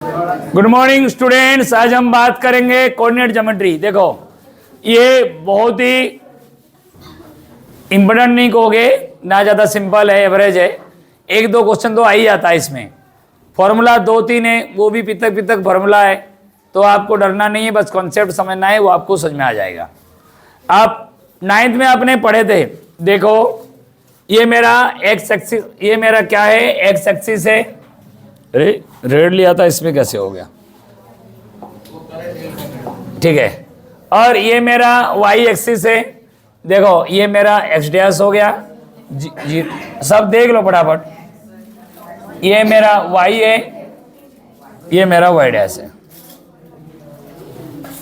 Good morning students. आज हम बात करेंगे कोऑर्डिनेट ज्योमेट्री। देखो ये बहुत ही इंपॉर्टेंट नहीं कहोगे, ना ज़्यादा सिंपल है, एवरेज है। एक दो क्वेश्चन तो आ ही जाता है इसमें। फॉर्मूला दो तीन है, वो भी पितक पितक फॉर्मूला है, तो आपको डरना नहीं है, बस कॉन्सेप्ट समझना है, वो आपको समझ में आ जाएगा। आप 9th में आपने पढ़े थे। देखो ये मेरा एक्स एक्सिस, ये मेरा क्या है, एक्स एक्सिस है। अरे रेड लिया था, इसमें कैसे हो गया, ठीक है। और ये मेरा वाई एक्सिस है। देखो ये मेरा एक्स डैश हो गया, जी सब देख लो फटाफट। ये मेरा वाई है, ये मेरा वाई डैश है।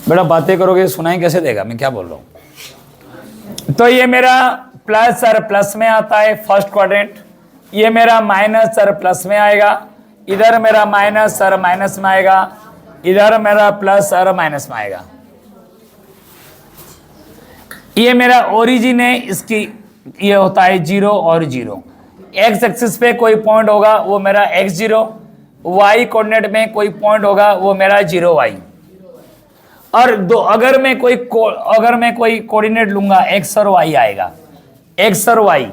बेटा बातें करोगे, सुनाई कैसे देगा, मैं क्या बोल रहा हूं। तो ये मेरा प्लस और प्लस में आता है फर्स्ट क्वाड्रेंट, ये मेरा माइनस और प्लस में आएगा, इधर मेरा माइनस और माइनस में आएगा, इधर मेरा प्लस और माइनस में आएगा। ये मेरा ओरिजिन है, इसकी ये होता है 0 और 0। एक्स एक्सिस पे कोई पॉइंट होगा वो मेरा x0, वाई कोऑर्डिनेट में कोई पॉइंट होगा वो मेरा 0y। और दो अगर मैं कोई कोऑर्डिनेट लूंगा x और y आएगा, x और y।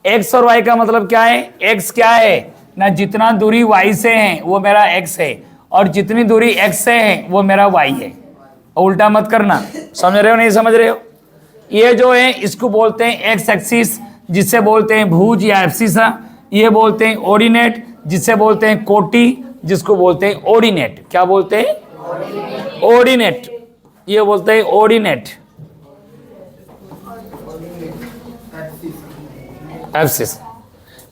x और y का मतलब क्या है, x क्या है ना, जितना दूरी y से है वो मेरा x है, और जितनी दूरी x से है वो मेरा y है। उल्टा मत करना, समझ रहे हो नहीं समझ रहे हो। ये जो है इसको बोलते हैं एक्स एक्सिस, जिससे बोलते हैं भुज या एब्सिसा। ये बोलते हैं ऑर्डिनेट, जिससे बोलते हैं कोटि, जिसको बोलते हैं ऑर्डिनेट। क्या बोलते हैं, ऑर्डिनेट। ये बोलते हैं ऑर्डिनेट, एब्सिस।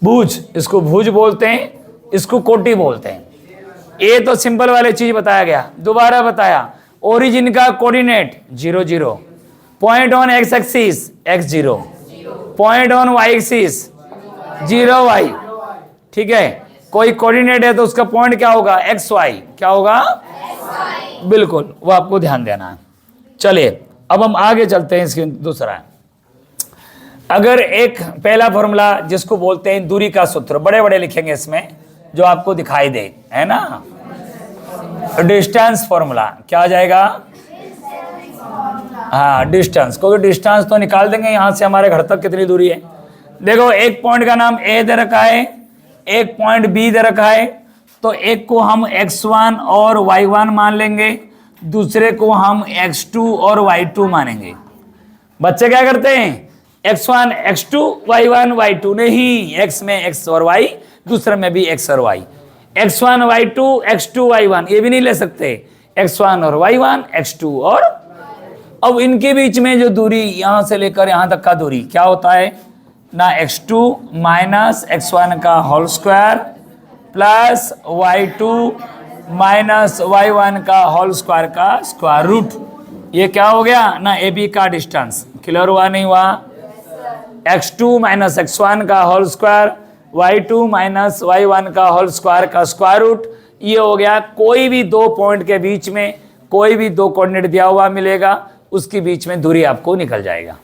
भुज, इसको भुज बोलते हैं, इसको कोटि बोलते हैं। ये तो सिंपल वाले चीज बताया गया। दोबारा बताया, ओरिजिन का coordinate 0 0, point on x axis x0, point on y axis 0y। ठीक है, कोई कोऑर्डिनेट है तो उसका पॉइंट क्या होगा, xy। क्या होगा, बिल्कुल, वो आपको ध्यान देना है। चलिए अब हम आगे चलते हैं। इसके दूसरा, अगर एक पहला फॉर्मूला जिसको बोलते हैं दूरी का सूत्र, बड़े बड़े लिखेंगे इसमें जो आपको दिखाई दे, है ना, डिस्टेंस फॉर्मूला। क्या आ जाएगा, हाँ डिस्टेंस, क्योंकि डिस्टेंस तो निकाल देंगे यहाँ से हमारे घर तक कितनी दूरी है। देखो एक पॉइंट का नाम ए दे रखा है, एक पॉइंट बी दे रखा है, तो एक को हम x1 और y1 मान लेंगे, दूसरे को हम x2 और y2 मानेंगे। बच्चे क्या करते हैं, x1 x2 y1 y2, नहीं, x में x और y, दूसरे में भी x और y। x1 y2 x2 y1 ये भी नहीं ले सकते, x1 और y1 x2 और। अब इनके बीच में जो दूरी यहां से लेकर यहां तक का दूरी क्या होता है ना, x2 माइनस x1 का whole square plus y2 minus y1 का होल स्क्वायर का स्क्वायर रूट। ये क्या हो गया ना, AB का डिस्टेंस। क्लियर हुआ नहीं हुआ, x2 माइनस x1 का whole square, y2 minus y1 का होल स्क्वायर का स्क्वायर रूट। ये हो गया, कोई भी दो पॉइंट के बीच में कोई भी दो कोऑर्डिनेट दिया हुआ मिलेगा, उसके बीच में दूरी आपको निकल जाएगा।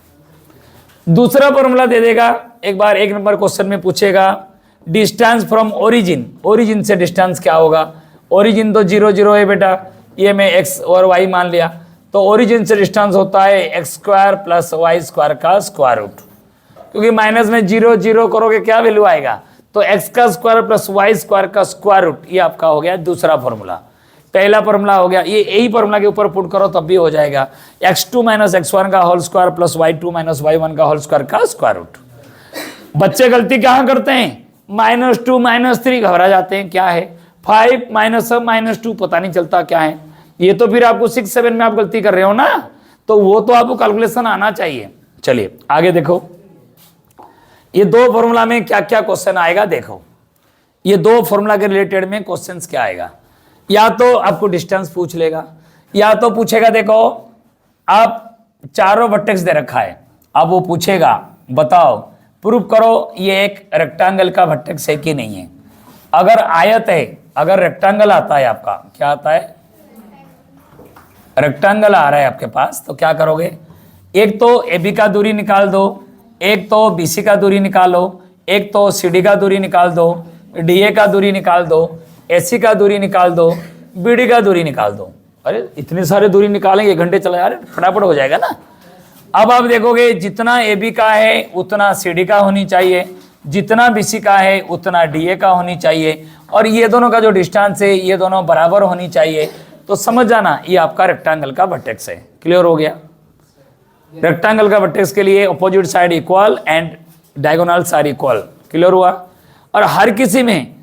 दूसरा फॉर्मूला दे देगा, एक बार 1 नंबर क्वेश्चन में पूछेगा, डिस्टेंस फ्रॉम ओरिजिन। ओरिजिन से डिस्टेंस क्या होगा, ओरिजिन तो 0 0 है बेटा, ये मैं x और y मान लिया, तो ओरिजिन से डिस्टेंस होता है x square plus y square का स्क्वायर रूट। क्योंकि माइनस में 0 0 करोगे क्या वैल्यू आएगा, तो x का स्क्वायर प्लस वाई स्क्वायर का स्क्वायर रूट। ये आपका हो गया दूसरा फॉर्मूला। पहला फॉर्मूला हो गया, ये यही फॉर्मूला के ऊपर पुट करो तब भी हो जाएगा, x2 माइनस x1 का whole square plus y2 minus y1 का होल स्क्वायर का स्क्वायर रूट। बच्चे गलती कहाँ करते हैं, -2 -3 घबरा जाते हैं, क्या है 5 माइनस 2 पता नहीं चलता क्या है। ये तो फिर आपको 6 7 में आप गलती कर रहे हो ना, तो वो तो आपको कैलकुलेशन आना चाहिए। चलिए आगे देखो, ये दो फॉर्मूला में क्या क्या क्वेश्चन आएगा। देखो ये दो फॉर्मूला के रिलेटेड में क्वेश्चन क्या आएगा, या तो आपको डिस्टेंस पूछ लेगा, या तो पूछेगा, देखो आप चारों वर्टेक्स दे रखा है, अब वो पूछेगा बताओ प्रूव करो ये एक रेक्टेंगल का वर्टेक्स है कि नहीं है। अगर आयत है, अगर रेक्टेंगल आता है, आपका क्या आता है, रेक्टेंगल आ रहा है आपके पास, तो क्या करोगे, एक तो AB का दूरी निकाल दो, एक तो BC का दूरी निकालो, एक तो CD का दूरी निकाल दो, DA का दूरी निकाल दो, AC का दूरी निकाल दो, बीडी का दूरी निकाल दो। अरे इतनी सारी दूरी निकालेंगे 1 घंटे चला, अरे फटाफट हो जाएगा ना। अब आप देखोगे जितना ए बी का है उतना सी डी का होनी चाहिए, जितना बी सी का है उतना डी ए का होनी चाहिए, और ये दोनों का जो डिस्टेंस है ये दोनों बराबर होनी चाहिए। तो समझ जाना ये आपका रेक्टेंगल का वर्टेक्स है। क्लियर हो गया? रेक्टेंगल का वर्टेक्स के लिए opposite side equal and diagonals are equal. Clear हुआ? और हर किसी में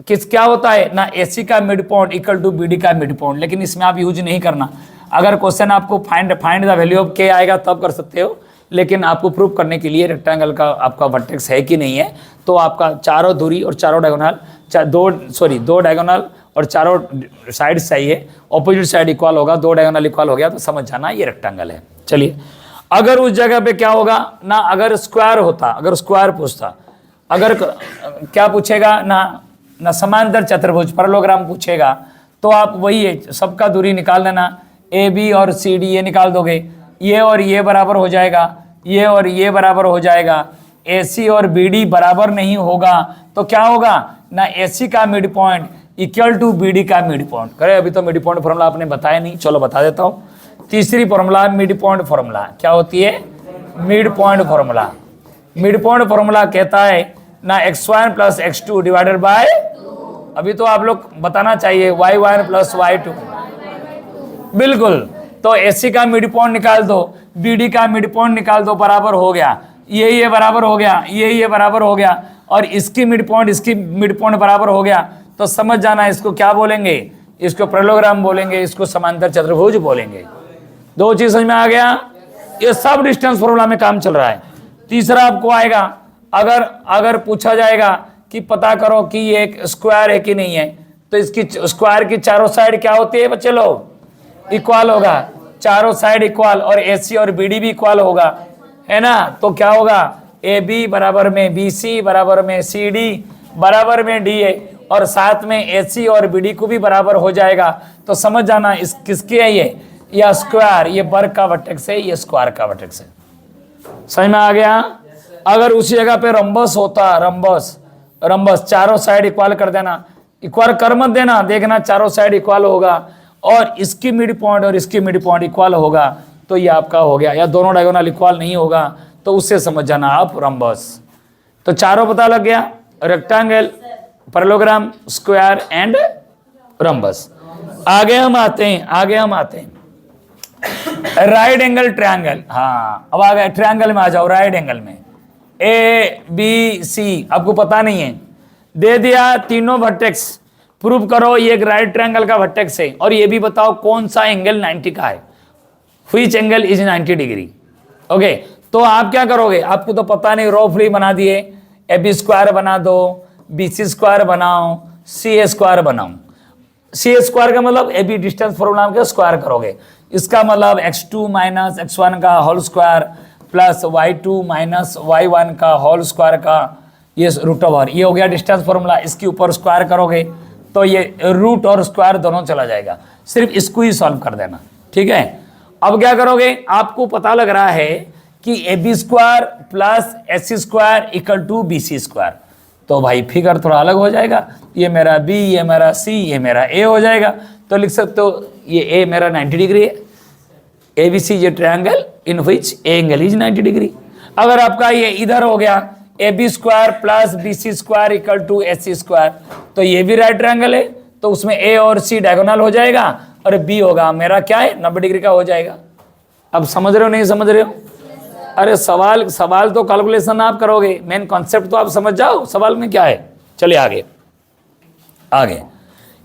क्या होता है ना, एसी का mid point equal to BD का मिड पॉइंट, लेकिन इसमें आप यूज नहीं करना। अगर क्वेश्चन आपको फाइंड द वैल्यू ऑफ के आएगा तब कर सकते हो, लेकिन आपको प्रूव करने के लिए रेक्टेंगल का आपका वर्टेक्स है कि नहीं है, तो आपका चारों दूरी और चारों डायगोनल, दो डायगोनल और चारों साइड चाहिए, ऑपोजिट साइड इक्वल होगा, 2 डायगोनल इक्वल हो गया तो समझ जाना ये रेक्टेंगल है। चलिए, अगर उस जगह पे क्या होगा ना, अगर स्क्वायर होता, अगर स्क्वायर पूछता, अगर क्या पूछेगा ना समांतर चतुर्भुज पैरेललोग्राम पूछेगा, तो आप वही है सबका दूरी निकाल देना, ए बी और सी डी ये निकाल दोगे, ये और ये बराबर हो जाएगा, ये और ये बराबर हो जाएगा। ए सी और बी डी बराबर नहीं होगा तो क्या होगा ना, ए सी का mid point equal to B D का मिड पॉइंट। करे अभी तो मिड पॉइंट फॉर्मूला आपने बताया नहीं, चलो बता देता हूँ। तीसरी फॉर्मूला मिड पॉइंट फॉर्मूला क्या होती है? Mid point formula. Mid point formula कहता है ना x1 plus x2 divided by, अभी तो आप लोग बताना चाहिए, y1 प्लस y2। बिल्कुल, तो AC का मिड पॉइंट निकाल दो, BD का मिड पॉइंट निकाल दो, बराबर हो गया, ये बराबर हो गया, ये बराबर हो गया, और इसकी मिड पॉइंट बराबर हो गया। तो समझ जाना इसको क्या बोलेंगे, इसको पैरेललोग्राम बोलेंगे, इसको समांतर चतुर्भुज बोलेंगे। 2 चीज समझ में आ गया? ये सब डिस्टेंस फॉर्मूला में काम चल रहा है। तीसरा आपको आएगा, अगर पूछा जाएगा कि पता करो कि ये एक स्क्वायर है कि नहीं है, तो इसकी स्क्वायर की चारों साइड क्या होती है बच्चे लोग? इक्वल होगा, चारों साइड इक्वल, और AC और BD भी इक्वल होगा, है ना। तो क्या होगा, AB बराबर में BC बराबर में CD बराबर में DA, और साथ में AC और BD को भी बराबर हो जाएगा। तो समझ जाना इस किसके है ये स्क्वायर, ये वर्ग का वर्टेक्स है, ये स्क्वायर का वर्टेक्स है। समझ में आ गया? अगर उसी जगह पे रंबस होता, रंबस चारों साइड इक्वल कर देना, इक्वल कर मत देना, देखना चारों साइड इक्वल होगा, और इसकी मिड पॉइंट और इसकी मिड पॉइंट इक्वल होगा, तो ये आपका हो गया। या दोनों डायगोनल इक्वल नहीं होगा तो उससे समझ जाना आप रंबस। तो चारों पता लग गया, rectangle, parallelogram, square and rhombus. आगे हम आते हैं राइट एंगल ट्रायंगल। हाँ, अब आ गए ट्रायंगल में, आ जाओ राइट एंगल में। ABC आपको पता नहीं है, दे दिया तीनों वर्टेक्स, प्रूव करो ये एक राइट ट्रायंगल का वर्टेक्स है, और ये भी बताओ कौन सा एंगल 90 का है, which angle is 90 degree. Okay, तो आप क्या करोगे, आपको तो पता नहीं, रो फ्री बना दिए, AB स्क्वायर बना दो, BC स्क्वायर बनाओ, CA स्क्वायर बनाओ। CA स्क्वायर का मतलब AB डिस्टेंस फॉर्मूला के स्क्वायर करोगे, इसका मतलब x2 माइनस x1 का whole square plus y2 minus y1 का होल स्क्वायर का ये रूट ओवर, ये हो गया डिस्टेंस फॉर्मूला। इसके ऊपर स्क्वायर करोगे तो ये रूट और स्क्वायर दोनों चला जाएगा, सिर्फ इसको ही सॉल्व कर देना, ठीक है। अब क्या करोगे, आपको पता लग रहा है कि AB square plus AC square equal to BC square, तो भाई फिगर थोड़ा अलग हो जाएगा, ये मेरा B, ये मेरा C, ये मेरा A हो जाएगा। तो लिख सकते हो ये A मेरा 90 डिग्री है, ABC ये triangle in which angle is 90 degree. अगर आपका ये इधर हो गया AB square plus BC square equal to AC square, तो ये भी राइट ट्रायंगल है, तो उसमें A और C डायगोनल हो जाएगा, और B होगा मेरा क्या है 90 डिग्री का हो जाएगा। अब समझ रहे हो नहीं समझ रहे हो? अरे सवाल तो कैलकुलेशन आप करोगे, मेन कॉन्सेप्ट तो आप समझ जाओ सवाल में क्या है। चलिए आगे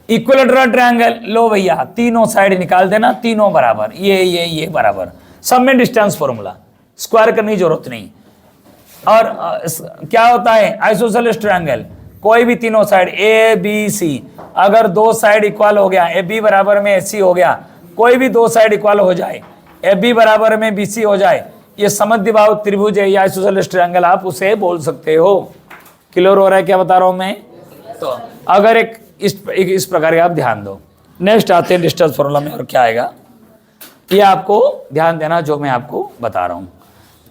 इक्विलेटरल ट्रायंगल, लो भैया तीनों साइड निकाल देना, तीनों बराबर, ये बराबर, सब में डिस्टेंस फॉर्मूला, स्क्वायर करने की जरूरत नहीं। और क्या होता है आइसोसेलेस ट्रायंगल, कोई भी तीनों साइड ABC, अगर 2 साइड इक्वल हो गया, AB बराबर में AC हो गया, कोई भी 2 साइड इक्वल हो जाए, AB बराबर में BC हो जाए, ये समद्विबाहु त्रिभुज है या आइसोसेलेस ट्रायंगल आप उसे बोल सकते हो। क्लियर हो रहा है क्या बता रहा हूं मैं? तो अगर इस प्रकार के आप ध्यान दो। नेक्स्ट आते हैं डिस्टेंस फॉर्मूला में, और क्या आएगा ये आपको ध्यान देना जो मैं आपको बता रहा हूं।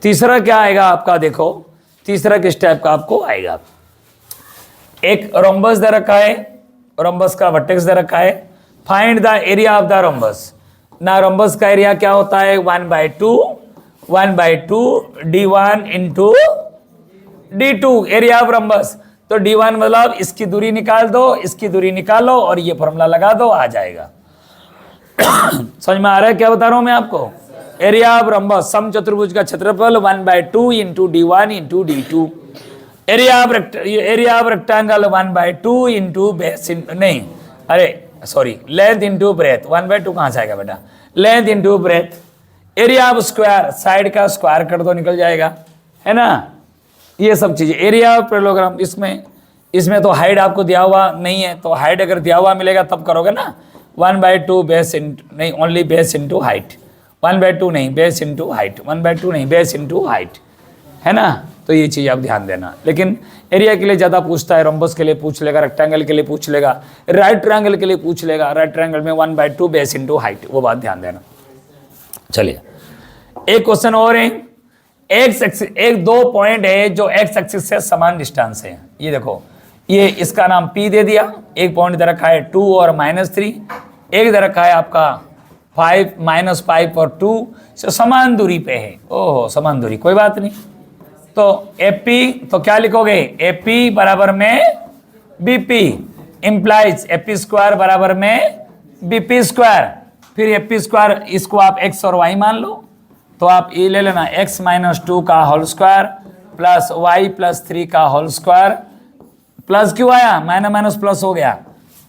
तीसरा क्या आएगा आपका, देखो तीसरा किस टाइप का आपको आएगा, एक रोम्बस दे रखा है, रोम्बस का वर्टेक्स दे रखा है, find the area of the rhombus. ना रोम्बस का एरिया क्या होता है 1/2 d1 into d2 area of rhombus. तो d1 मतलब इसकी दूरी निकाल दो, इसकी दूरी निकालो और ये फॉर्मूला लगा दो, आ जाएगा। समझ में आ रहा है क्या बता रहा हूं मैं आपको? एरिया ऑफ रोम्बस सम चतुर्भुज का क्षेत्रफल 1/2 into d1 into d2। Area of rectangle 1/2 into base, नहीं अरे सॉरी, लेंथ इंटू ब्रेथ। 1/2 कहां से आएगा बेटा? Length into breadth. Area of square, side का स्क्वायर कर दो, निकल जाएगा, है ना? ये सब चीजें। एरिया ऑफ पैरेललोग्राम, इसमें तो हाइट आपको दिया हुआ नहीं है, तो हाइट अगर दिया हुआ मिलेगा तब करोगे ना। 1/2 बेस इंटू, नहीं ओनली बेस इंटू हाइट। 1/2 नहीं, बेस इंटू हाइट। 1/2 नहीं, बेस इंटू हाइट, है ना? तो ये चीज़ आप ध्यान देना। लेकिन एरिया के लिए ज़्यादा पूछता है, रोम्बस के लिए पूछ लेगा, रेक्टेंगल के लिए पूछ लेगा, राइट ट्रायंगल के लिए पूछ लेगा। राइट ट्रायंगल में 1/2 बेस इंटू हाइट, वो बात ध्यान देना। चलिए एक क्वेश्चन और है। एक दो पॉइंट है जो एक्स एक्सिस से समान डिस्टेंस है। ये देखो, ये इसका नाम P दे दिया। एक पॉइंट दे रखा है 2 और -3, एक दे रखा है आपका 5 -5 और 2 से समान दूरी पे है। ओहो, समान दूरी, कोई बात नहीं। तो AP, तो क्या लिखोगे? AP बराबर में BP इंप्लाइज AP स्क्वायर बराबर में BP स्क्वायर। फिर AP स्क्वायर, इसको आप x और y मान लो, तो आप ये ले लेना x - 2 का होल स्क्वायर प्लस y + 3 का होल स्क्वायर। प्लस क्यों आया? माइनस प्लस हो गया।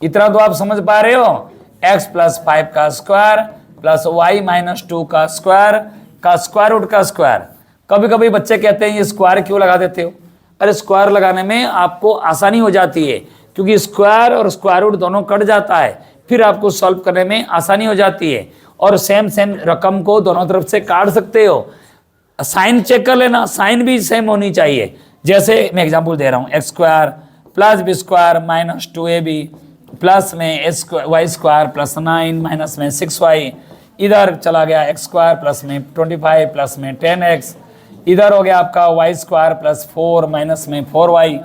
इतना तो आप समझ पा रहे हो। x + 5 का स्क्वायर प्लस y - 2 का स्क्वायर रूट का स्क्वायर। कभी कभी बच्चे कहते हैं ये स्क्वायर क्यों लगा देते हो? अरे स्क्वायर लगाने में आपको आसानी हो जाती है, क्योंकि स्क्वायर और स्क्वायर रूट दोनों कट जाता है, फिर आपको सॉल्व करने में आसानी हो जाती है। और सेम रकम को दोनों तरफ से काट सकते हो। साइन चेक कर लेना, साइन भी सेम होनी चाहिए। जैसे मैं एग्जांपल दे रहा हूँ, x² + b² - 2ab प्लस में y² + 9 माइनस में 6y, इधर चला गया x² प्लस में 25 प्लस में 10x, इधर हो गया आपका y² + 4 माइनस में 4y।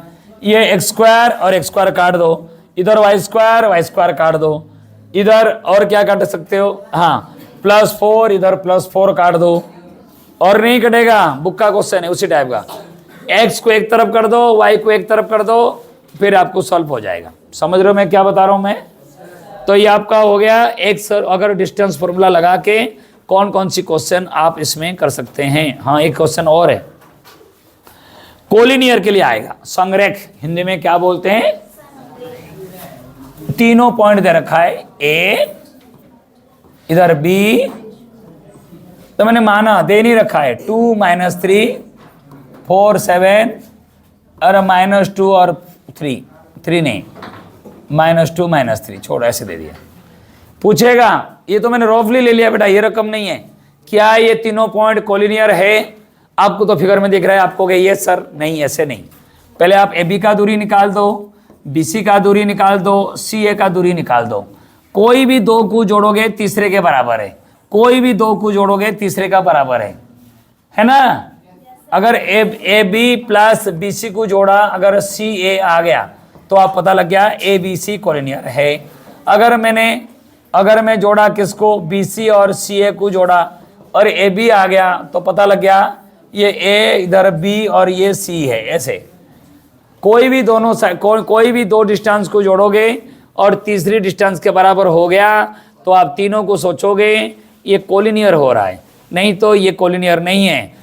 ये x² और x² काट दो, इधर y² काट दो, इधर और क्या काट सकते हो? हाँ, +4, इधर +4 काट दो, और नहीं कटेगा। बुक का क्वेश्चन है उसी टाइप का। x को एक तरफ कर दो, y को एक तरफ कर दो, फिर आपको सॉल्व हो जाएगा। समझ रहे हो मैं क्या बता रहा हूं मैं? तो ये आपका हो गया एक सर, अगर डिस्टेंस फॉर्मूला लगा के कौन कौन सी क्वेश्चन आप इसमें कर सकते हैं। हाँ, एक क्वेश्चन और है, कोलिनियर के लिए आएगा। संरेख हिंदी में क्या बोलते हैं? तीनों पॉइंट दे रखा है, A, इधर B, तो मैंने माना दे नहीं रखा है 2 - 3 4 7 और -2 और 3 नहीं, -2 -3 छोड़, ऐसे दे दिया। पूछेगा, ये तो मैंने रफली ले लिया बेटा, ये रकम नहीं है। क्या ये तीनों पॉइंट कोलिनियर है? आपको तो फिगर में दिख रहा है, आपको कहे ये सर नहीं, ऐसे नहीं। पहले आप AB का दूरी निकाल दो, BC का दूरी निकाल दो, CA का दूरी निकाल दो। कोई भी दो को जोड़ोगे तीसरे के बराबर है, कोई भी दो को जोड़ोगे तीसरे का बराबर है ना? अगर AB + BC को जोड़ा, अगर CA आ गया तो आप पता लग गया ABC कोलिनियर है। अगर मैं जोड़ा किसको? BC और CA को जोड़ा और AB आ गया तो पता लग गया ये A, इधर B और ये C है। ऐसे कोई भी दो डिस्टेंस को जोड़ोगे और तीसरी डिस्टेंस के बराबर हो गया तो आप तीनों को सोचोगे ये कोलिनियर हो रहा है, नहीं तो ये कोलिनियर नहीं है।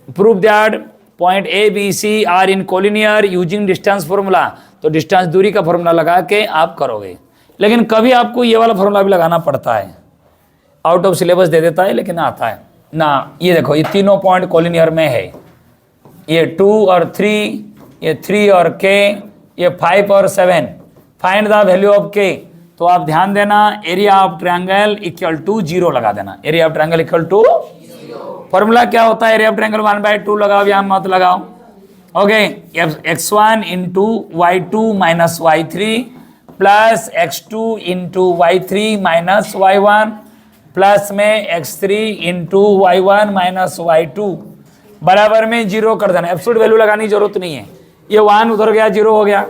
Prove that point A, B, C are in collinear using distance formula. तो डिस्टेंस दूरी का फॉर्मूला लगा के आप करोगे, लेकिन कभी आपको ये वाला फॉर्मूला भी लगाना पड़ता है। आउट ऑफ सिलेबस दे देता है लेकिन आता है ना। ये देखो, ये तीनों पॉइंट कोलिनियर में है, ये 2 और 3, ये 3 और K, ये 5 और 7। Find the value of K। तो आप ध्यान देना, एरिया ऑफ ट्रायंगल = 0 लगा देना। एरिया ऑफ ट्रायंगल = फॉर्मूला क्या होता है? एरिया ऑफ ट्रायंगल 1/2 लगाओ या मत लगाओ। Okay, x1 × y2 - y3 plus x2 × y3 - y1 plus में x3 × y1 - y2 बराबर में 0 कर देना। एब्सोल्यूट वैल्यू लगाने की जरूरत नहीं है, ये 1 उधर गया 0 हो गया।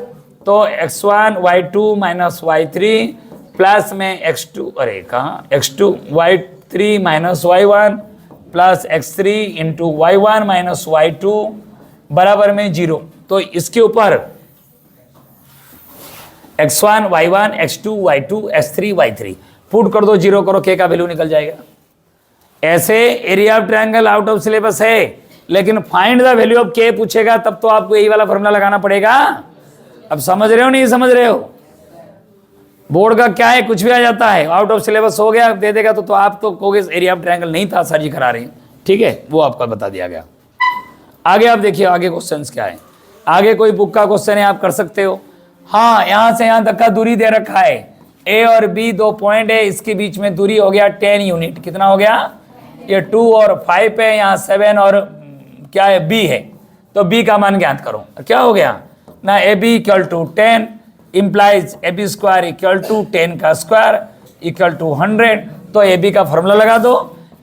तो x1 y2 - y3 प्लस में x2, अरे कहाँ x2 y3 minus y1 plus x3 into y1 minus y2 बराबर में 0। तो इसके ऊपर x1 y1 x2 y2 x3 y3 put कर दो, 0 करो, k का वैल्यू निकल जाएगा। ऐसे area of triangle out of syllabus है, लेकिन find the value of k पूछेगा तब तो आपको यही वाला फॉर्मूला लगाना पड़ेगा। अब समझ रहे हो नहीं समझ रहे हो? बोर्ड का क्या है, कुछ भी आ जाता है, आउट ऑफ सिलेबस हो गया दे देगा तो आप तो कहोगे एरिया ऑफ ट्रायंगल नहीं था सर जी करा रहे हैं, ठीक है, वो आपका बता दिया गया। आगे आप देखिए आगे क्वेश्चंस क्या है। आगे कोई बुक का क्वेश्चन है, आप कर सकते हो। हाँ, यहां से यहां तक का दूरी दे रखा है, ए और बी 2 पॉइंट है, इसके बीच में दूरी हो गया 10 यूनिट। कितना हो गया? ये 2 और 5 है, यहाँ 7 और क्या है बी है, तो बी का मान ज्ञात करो। क्या हो गया ना, A B equal to 10 implies A B square equal to 10 का स्क्वायर इक्वल टू 100। तो ए बी का फॉर्मूला लगा दो,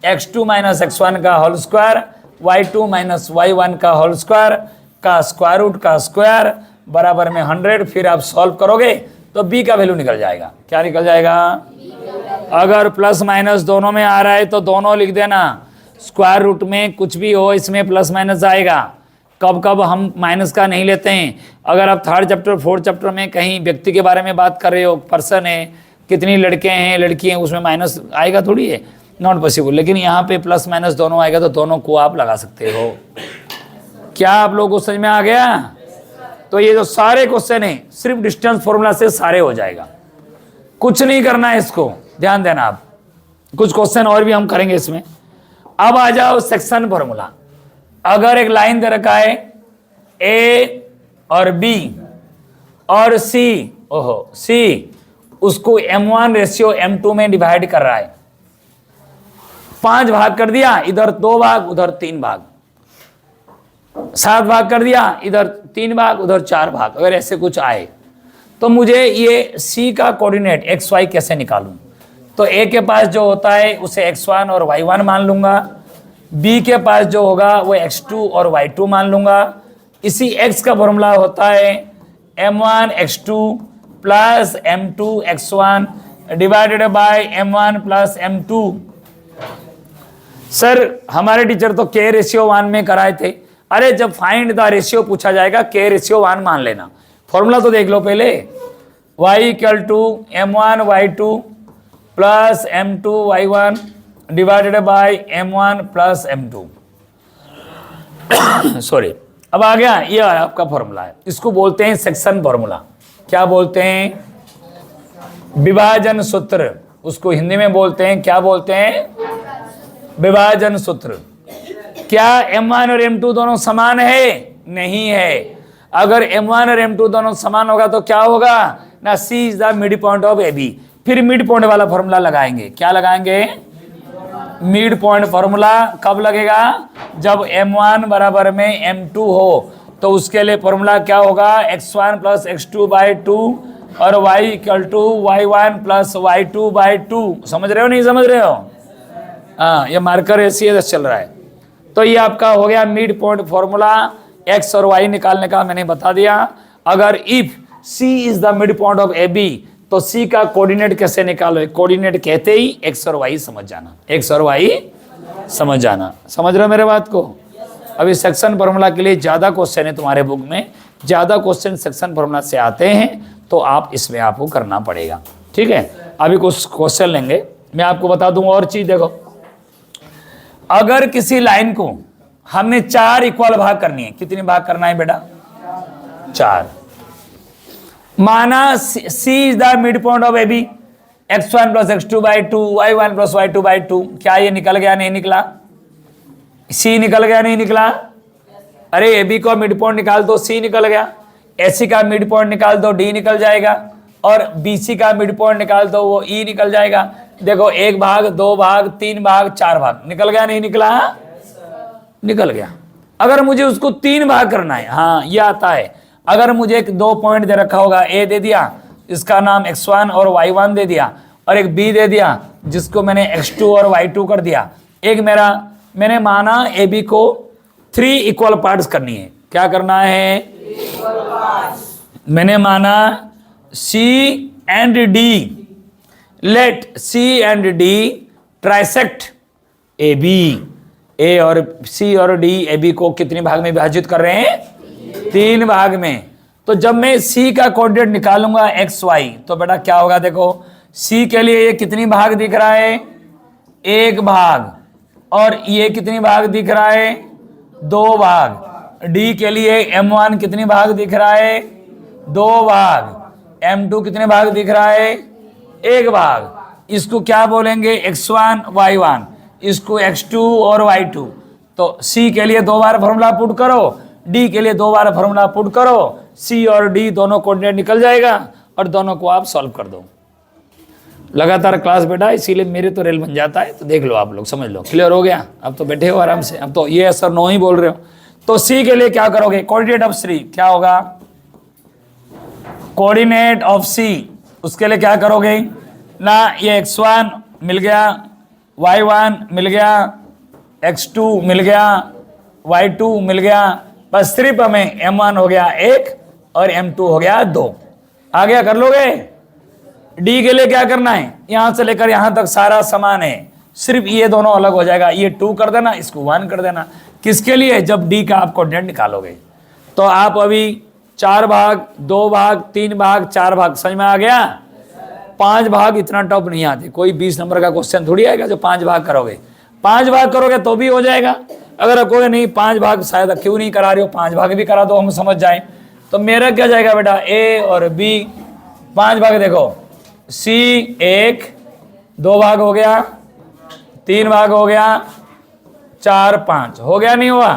x2 माइनस x1 का whole square y2 minus y1 का होल स्क्वायर का स्क्वायर रूट का स्क्वायर बराबर में 100। फिर आप सॉल्व करोगे तो b का वैल्यू निकल जाएगा। क्या निकल जाएगा? अगर प्लस माइनस दोनों में आ रहा है तो दोनों लिख देना, स्क्वायर रूट में कुछ भी हो इसमें प्लस माइनस आएगा। कब कब हम माइनस का नहीं लेते हैं, अगर आप 3rd चैप्टर 4th चैप्टर में कहीं व्यक्ति के बारे में बात कर रहे हो, पर्सन है, कितनी लड़के हैं लड़की हैं, उसमें माइनस आएगा थोड़ी है, नॉट पॉसिबल। लेकिन यहाँ पे प्लस माइनस दोनों आएगा तो दोनों को आप लगा सकते हो। क्या आप लोगों को समझ में आ गया? तो ये जो सारे क्वेश्चन है सिर्फ डिस्टेंस फॉर्मूला से सारे हो जाएगा, कुछ नहीं करना है, इसको ध्यान देना आप। कुछ क्वेश्चन और भी हम करेंगे इसमें। अब आ जाओ सेक्शन फॉर्मूला। अगर एक लाइन दे रखा है ए और बी और सी, ओहो सी उसको m1 रेशियो m2 में डिवाइड कर रहा है, 5 भाग कर दिया, इधर 2 भाग उधर 3 भाग, 7 भाग कर दिया, इधर 3 भाग उधर 4 भाग। अगर ऐसे कुछ आए तो मुझे ये c का कोऑर्डिनेट x y कैसे निकालूं? तो a के पास जो होता है उसे x1 और y1 मान लूंगा, b के पास जो होगा वो x2 और y2 मान लूंगा। इसी x का फॉर्मूला होता है m1 x2 plus m2 x1 divided by m1 plus m2। Sir हमारे टीचर तो k रेशियो 1 में कराए थे। अरे जब फाइंड द रेशियो पूछा जाएगा k रेशियो 1 मान लेना। फॉर्मूला तो देख लो पहले, y equal to m1 y2 plus m2 y1 divided by m1 plus m2। Sorry, अब आ गया, ये आपका फॉर्मूला है, इसको बोलते हैं सेक्शन फॉर्मूला। क्या बोलते हैं? विभाजन सूत्र। उसको हिंदी में बोलते हैं, क्या बोलते हैं? विभाजन सूत्र। क्या m1 और m2 दोनों समान है? नहीं है। अगर m1 और m2 दोनों समान होगा तो क्या होगा ना, c is the mid point of ab। फिर मिड पॉइंट वाला फॉर्मूला लगाएंगे। क्या लगाएंगे? मिड पॉइंट फॉर्मूला कब लगेगा? जब m1 बराबर में m2 हो, तो उसके लिए फॉर्मूला क्या होगा? x1 प्लस x2 बाई 2 और y equal to y1 plus y2 by 2। समझ रहे हो नहीं समझ रहे हो? हाँ, ये मार्कर ऐसे चल रहा है। तो ये आपका हो गया मिड पॉइंट फॉर्मूला। x और y निकालने का मैंने बता दिया। अगर if c is the mid point of ab तो c का कोऑर्डिनेट कैसे निकालो? कोऑर्डिनेट कहते ही x और y समझ जाना, x और y समझ जाना। समझ रहे हो मेरे बात को? अभी सेक्शन फॉर्मूला के लिए ज़्यादा क्वेश्चन है तुम्हारे बुक में, ज़्यादा क्वेश्चन सेक्शन फॉर्मूला से आते हैं, तो आप इसमें आपको करना पड़ेगा। ठीक है, अभी कुछ क्वेश्चन लेंगे, मैं आपको बता दूं और चीज़। देखो, अगर किसी लाइन को हमने 4 इक्वल भाग करनी है, कितनी भाग करना है बेटा? 4। माना c is the mid point of ab, x1 plus x2 by 2 y1 plus y2 by 2। क्या ये निकल गया? नहीं निकला? c निकल गया नहीं निकला? अरे ab का मिड पॉइंट निकाल दो, c निकल गया। ac का मिड पॉइंट निकाल दो, d निकल जाएगा। और bc का मिड पॉइंट निकाल दो, वो e निकल जाएगा। देखो, 1 भाग 2 भाग 3 भाग 4 भाग निकल गया नहीं निकला? निकल गया। अगर मुझे उसको 3 भाग करना है, हाँ ये आता है। अगर मुझे एक 2 पॉइंट दे रखा होगा, a दे दिया, इसका नाम x1 और y1 दे दिया, और एक b दे दिया जिसको मैंने x2 और y2 कर दिया। एक मैंने माना ab को 3 इक्वल पार्ट्स करनी है। क्या करना है? मैंने माना c and d let C and D trisect A B. A और सी और डी ए बी को कितने भाग में विभाजित कर रहे हैं? 3 भाग में। तो जब मैं सी का कोऑर्डिनेट निकालूंगा एक्स वाई, तो बेटा क्या होगा? देखो सी के लिए ये कितनी भाग दिख रहा है? 1 भाग। और ये कितनी भाग दिख रहा है? 2 भाग। डी के लिए M1 कितनी भाग दिख रहा है? 2 भाग। M2 कितने भाग दिख रहा है? 1 भाग। इसको क्या बोलेंगे? x1 y1, इसको x2 और y2। तो C के लिए 2 बार फॉर्मूला पुट करो, D के लिए 2 बार फॉर्मूला पुट करो, C और D दोनों कोऑर्डिनेट निकल जाएगा और दोनों को आप सॉल्व कर दो। लगातार क्लास बेटा, इसीलिए मेरे तो रेल बन जाता है। तो देख लो आप लोग, समझ लो। क्लियर हो गया? अब तो बैठे हो आराम से, अब तो ये सर नो ही बोल रहे हो। तो C के लिए क्या करोगे? कोऑर्डिनेट ऑफ C क्या होगा? कोऑर्डिनेट ऑफ C, उसके लिए क्या करोगे ना? ये x1 मिल गया, y1 मिल गया, x2 मिल गया, y2 मिल गया, बस सिर्फ हमें M1 हो गया 1 और M2 हो गया 2। आ गया? कर लोगे? D के लिए क्या करना है? यहां से लेकर यहां तक सारा समान है, सिर्फ ये दोनों अलग हो जाएगा। ये 2 कर देना, इसको 1 कर देना। किसके लिए? जब D का आप कोऑर्डिनेट निकालोगे। तो आप अभी 4 भाग, 2 भाग, 3 भाग, 4 भाग, समझ में आ गया? 5 भाग इतना टफ नहीं आते। कोई 20 नंबर का क्वेश्चन थोड़ी आएगा जो 5 भाग करोगे। 5 भाग करोगे तो भी हो जाएगा। अगर कोई नहीं 5 भाग शायद क्यों नहीं करा रहे हो, 5 भाग भी करा दो, हम समझ जाए। तो मेरा क्या जाएगा बेटा? A और B 5 भाग। देखो C 1, 2 भाग हो गया, 3 भाग हो गया, 4 5 हो गया, नहीं हुआ?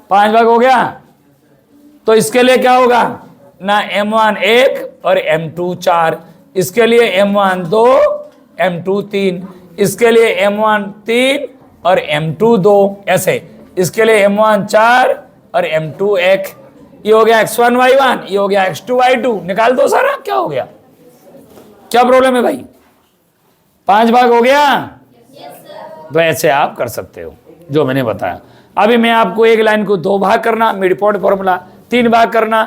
5 भाग हो गया। तो इसके लिए क्या होगा ना? M1 1 और M2 4। इसके लिए M1 2, M2 3। इसके लिए M1 3 और M2 2। ऐसे इसके लिए M1 4 और M2 1। ये हो गया x1 y1, ये हो गया x2 y2। निकाल दो सारा। क्या हो गया? क्या प्रॉब्लम है भाई? 5 भाग हो गया? तो ऐसे आप कर सकते हो जो मैंने बताया। अभी मैं आपको एक लाइन को 2 भाग करना, मिड पॉइंट फॉर्मूला, 3 भाग करना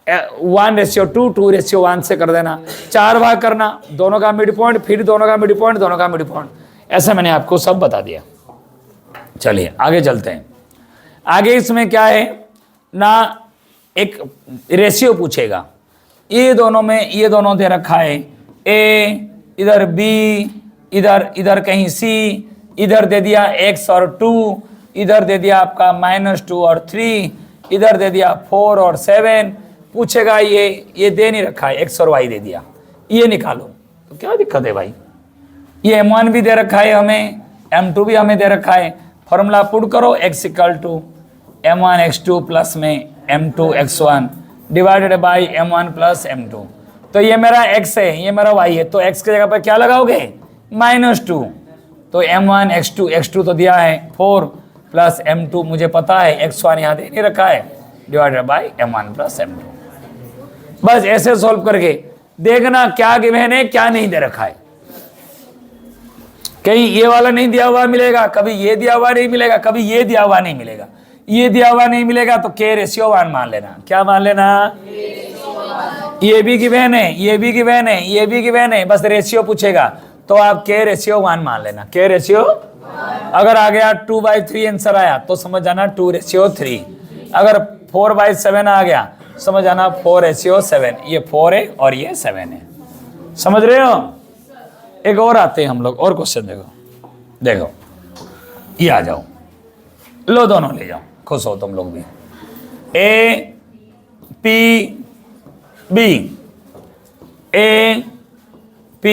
1:2, 2:1 से कर देना, 4 भाग करना, दोनों का मिड पॉइंट, फिर दोनों का मिड पॉइंट, दोनों का मिड पॉइंट। ऐसा मैंने आपको सब बता दिया। चलिए आगे चलते हैं। आगे इसमें क्या है ना? एक रेशियो पूछेगा। ये दोनों में ये दोनों दे रखा है, A इधर B, इधर कहीं C, इधर दे दिया x और 2, इधर दे दिया आपका -2 और 3, इधर दे दिया 4 और 7। पूछेगा ये दे नहीं रखा है, x और y दे दिया, ये निकालो। तो क्या दिक्कत है भाई? ये M1 भी दे रखा है हमें, M2 भी हमें दे रखा है। फॉर्मूला पुट करो, x = M1 x2 प्लस में M2 x1 divided by M1 plus M2। तो ये मेरा x है, ये मेरा y है, तो x की जगह पर क्या लगाओगे? -2। तो M1 x2 तो दिया है 4 प्लस M2 मुझे पता है, x1 यहाँ दे नहीं रखा है, divided by M1 plus M2। बस ऐसे सॉल्व करके देखना क्या गिवन है, क्या नहीं दे रखा है। कहीं ये वाला नहीं दिया हुआ मिलेगा, कभी ये दिया हुआ नहीं मिलेगा, कभी ये दिया हुआ नहीं मिलेगा। ये दिया हुआ नहीं मिलेगा तो K/1 मान लेना। क्या मान लेना? ये भी गिवन है, ये भी गिवन है, ये भी गिवन है, बस रेशियो पूछेगा तो आप K/1 मान लेना। K/, अगर आ गया 2/3 आंसर आया तो समझ जाना 2/3। अगर 4/7 आ गया समझ जाना 4/7। ये 4 है और ये 7 है। समझ रहे हो? एक और आते हैं हम लोग, और क्वेश्चन देखो ये आ जाओ, लो दोनों ले जाओ, खुश हो तुम लोग भी। A P B, A P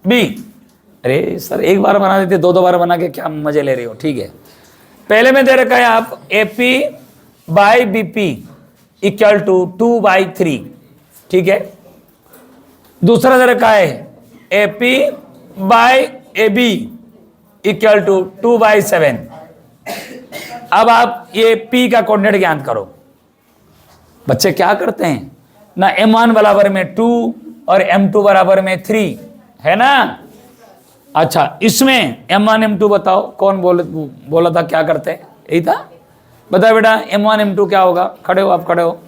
B। अरे सर एक बार बना देते, 2 बार बना के क्या मजे ले रहे हो? ठीक है, पहले में दे रखा है आप AP बाई BP = 2/3। ठीक है, दूसरा दे रखा है AP बाई AB = 2/7। अब आप ये P का कोऑर्डिनेट ज्ञात करो। बच्चे क्या करते हैं ना, M1 बराबर में 2 और M2 बराबर में 3 है ना। अच्छा, इसमें M1 M2 बताओ, कौन बोला था क्या करते हैं? यही था, बताओ बेटा। M1 M2 क्या होगा? खड़े हो आप, खड़े हो।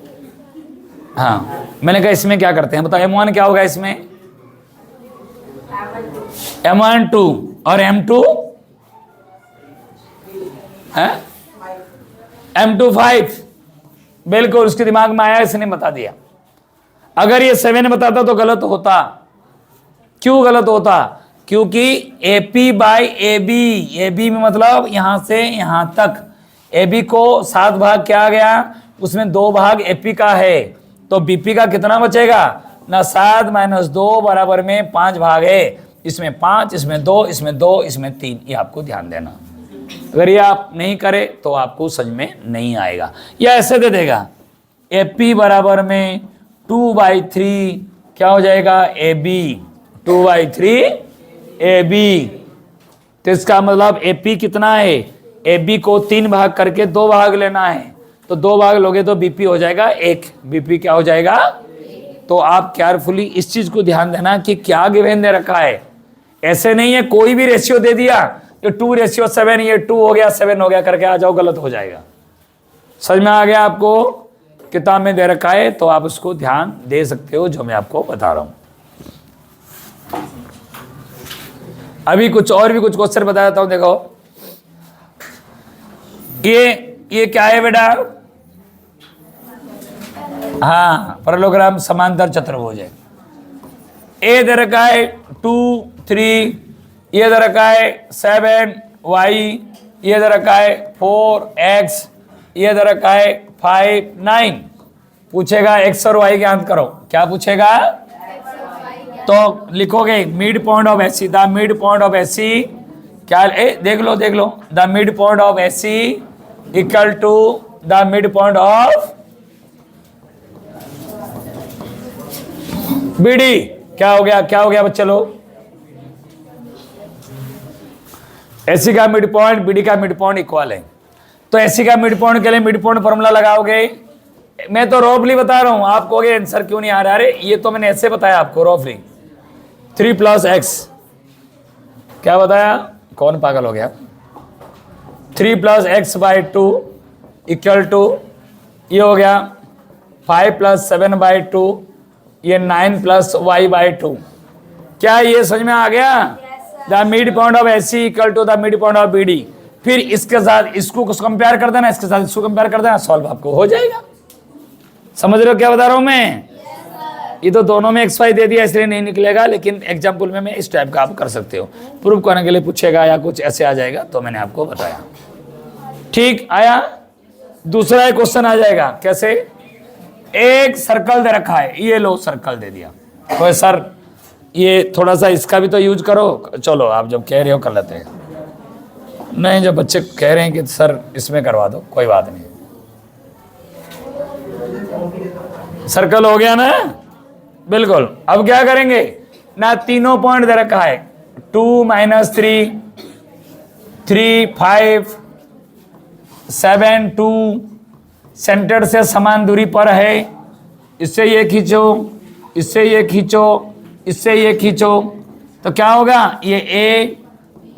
हाँ, मैंने कहा इसमें क्या करते हैं बताओ। M1 क्या होगा इसमें? M1 2 और M2 है M2 5। बिल्कुल उसके दिमाग में आया, इसने बता दिया। अगर ये 7 बताता तो गलत होता। क्यों गलत होता? क्योंकि AP बाई AB में मतलब यहां से यहां तक, AB को 7 भाग क्या गया, उसमें 2 भाग AP का है, तो BP का कितना बचेगा ना, 7 माइनस 2 बराबर में 5 भाग है। इसमें 5, इसमें 2, इसमें 2, इसमें 3। ये आपको ध्यान देना। अगर ये आप नहीं करें तो आपको समझ में नहीं आएगा। या ऐसे दे देगा AP बराबर में 2/3 क्या हो जाएगा, AB 2/3 AB। तो इसका मतलब AP कितना है, AB को 3 भाग करके 2 भाग लेना है, तो 2 भाग लोगे तो BP हो जाएगा 1। BP क्या हो जाएगा? तो आप केयरफुली इस चीज को ध्यान देना कि क्या गिवन दे रखा है। ऐसे नहीं है कोई भी रेशियो दे दिया तो 2:7, ये 2 हो गया 7 हो गया करके आ जाओ, गलत हो जाएगा। समझ में आ गया आपको? किताब में दे रखा है तो आप उसको ध्यान दे सकते हो, जो मैं आपको बता रहा हूं। अभी कुछ और भी कुछ क्वेश्चन बता देता हूं। देखो ये क्या है बेटा? हाँ, परलोग्राम समांतर चतुर्भुज है। ए दे रखा है 2 3, ये दे रखा है 7 y, ये दे रखा है 4 x, ये दे रखा है 5 9। पूछेगा x और y ज्ञात करो। क्या पूछेगा? तो लिखोगे mid point of AC, the mid point of AC क्या, देख लो the mid point of AC equal to the mid point of BD. क्या हो गया बच्चे लोग? एसी का मिड पॉइंट बीडी का मिड पॉइंट इक्वल है। तो एसी का मिड पॉइंट के लिए मिड पॉइंट फॉर्मूला लगाओगे। मैं तो रफली बता रहा हूं, आप कहोगे आंसर क्यों नहीं आ रहा? अरे ये तो मैंने ऐसे बताया आपको रफली, 3 + x। क्या बताया? कौन पागल हो गया? 3 + x/2 इक्वल टू, ये हो गया 5 + 7/2, ये 9 + y/2। क्या ये समझ में आ गया? The mid point of AC equal to the mid point of BD. फिर इसके साथ इसको कंपेयर कर देना, इसके साथ इसको कंपेयर कर देना, सॉल्व आपको हो जाएगा। समझ रहे हो क्या बता रहा हूं मैं? ये तो दोनों में x y दे दिया इसलिए नहीं निकलेगा, लेकिन एग्जाम्पल में मैं इस टाइप का आप कर सकते हो। प्रूफ करने के लिए पूछेगा या कुछ ऐसे आ जाएगा तो मैंने आपको बताया। ठीक आया? दूसरा एक क्वेश्चन आ जाएगा। कैसे? एक सर्कल दे रखा है, ये लो सर्कल दे दिया, तो सर ये थोड़ा सा इसका भी तो यूज करो। चलो आप जब कह रहे हो कर लेते हैं। नहीं, जब बच्चे कह रहे हैं कि सर इसमें करवा दो, कोई बात नहीं। सर्कल हो गया ना? बिल्कुल। अब क्या करेंगे ना, तीनों पॉइंट दे रखा है 2 - 3 3 5 7 2, सेंटर से समान दूरी पर है। इससे ये खींचो, इससे ये खींचो, इससे ये खींचो, तो क्या होगा? ये A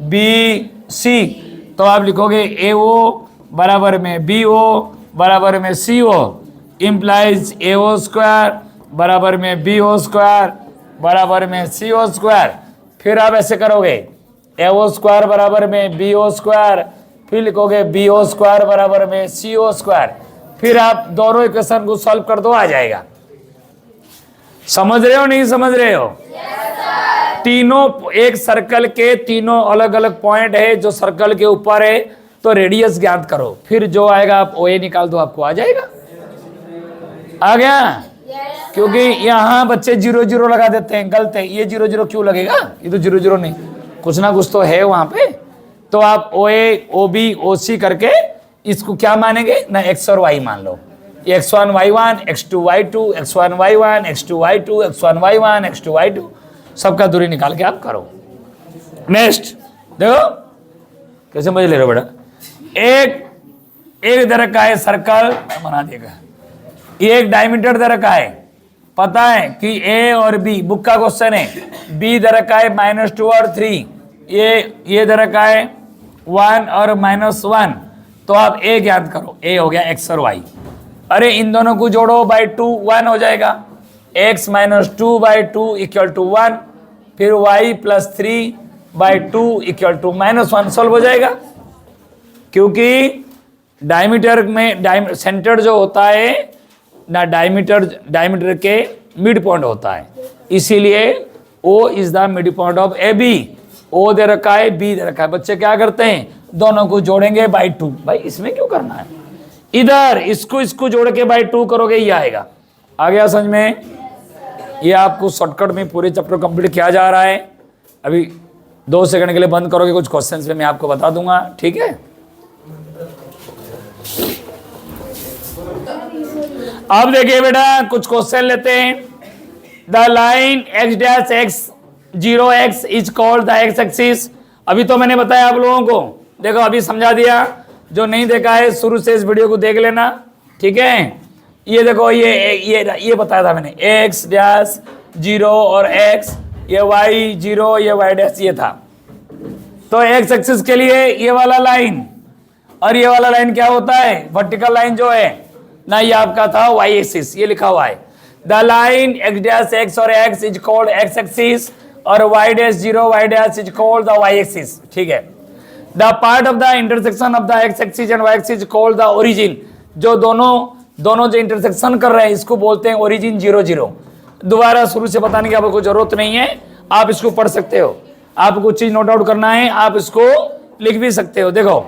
B C। तो आप लिखोगे AO बराबर में BO बराबर में CO, इम्प्लाइज AO² बराबर में BO² बराबर में CO²। फिर आप ऐसे करोगे AO² बराबर में BO², फिर लिखोगे BO² बराबर में CO²। फिर आप दोनों इक्वेशन को सॉल्व कर दो, आ जाएगा। समझ रहे हो नहीं समझ रहे हो? तीनों एक सर्कल के तीनों अलग अलग पॉइंट है जो सर्कल के ऊपर है, तो रेडियस ज्ञात करो, फिर जो आएगा आप OA निकाल दो, आपको आ जाएगा। आ गया? क्योंकि यहाँ बच्चे 0 0 लगा देते हैं, गलत है। ये 0 0 क्यों लगेगा? ये तो 0 0 नहीं, कुछ ना कुछ तो है वहां पे। तो आप OA OB OC करके इसको क्या मानेंगे ना, x और y मान लो। x1 y1 x2 y2 x1 y1 x2 y2 x1 y1 x2 y2, सबका दूरी निकाल के आप करो। नेक्स्ट देखो कैसे मजे ले रहे हो बेटा। एक दे रखा है सर्कल, बना देगा। ये एक डायमीटर दे रखा है, पता है कि A और B, बुक का क्वेश्चन है। B दे रखा है -2 और 3, ये दे रखा है 1 और -1। तो आप A ज्ञात करो। A हो गया x और y। अरे इन दोनों को जोड़ो, /2 1 हो जाएगा। x - 2/2 = 1, फिर y + 3 by 2 equal to -1 solve हो जाएगा, क्योंकि डायमीटर में सेंटर जो होता है ना, डायमीटर के मिड पॉइंट होता है, इसीलिए O is the mid point of A B. O दे रखा है, B दे रखा है। बच्चे क्या करते हैं, दोनों को जोड़ेंगे बाई 2। भाई इसमें क्यों करना है, इधर इसको जोड़ के बाई 2 करोगे, ये आएगा। आ गया समझ में? ये आपको शॉर्टकट में पूरे चैप्टर कंप्लीट किया जा रहा है। अभी 2 सेकंड के लिए बंद करोगे, कुछ क्वेश्चंस में मैं आपको बता दूंगा, ठीक है? अब देखिए बेटा, कुछ क्वेश्चन लेते हैं। The line x dash x 0x is called the x axis. अभी तो मैंने बताया आप लोगों को, देखो अभी समझा दिया। जो नहीं देखा है शुरू से इस वीडियो को देख लेना, ठीक है? ये देखो, ये बताया था मैंने, x डैश 0 और x, ये y 0, ये y डैश, ये था। तो एक्स एक्सिस के लिए ये वाला लाइन और ये वाला लाइन क्या होता है, वर्टिकल लाइन जो है ना, ये आपका था y एक्सिस, ये लिखा हुआ है। The line x dash x और x is called x axis और y dash 0 y dash is called the y axis, ठीक है? The part of the intersection of the x axis and y axis called the origin. जो दोनों जो intersection कर रहे हैं इसको बोलते हैं ओरिजिन 0 0। दोबारा शुरू से बताने की आपको जरूरत नहीं है, आप इसको पढ़ सकते हो। आपको कुछ चीज नोट आउट करना है, आप इसको लिख भी सकते हो। देखो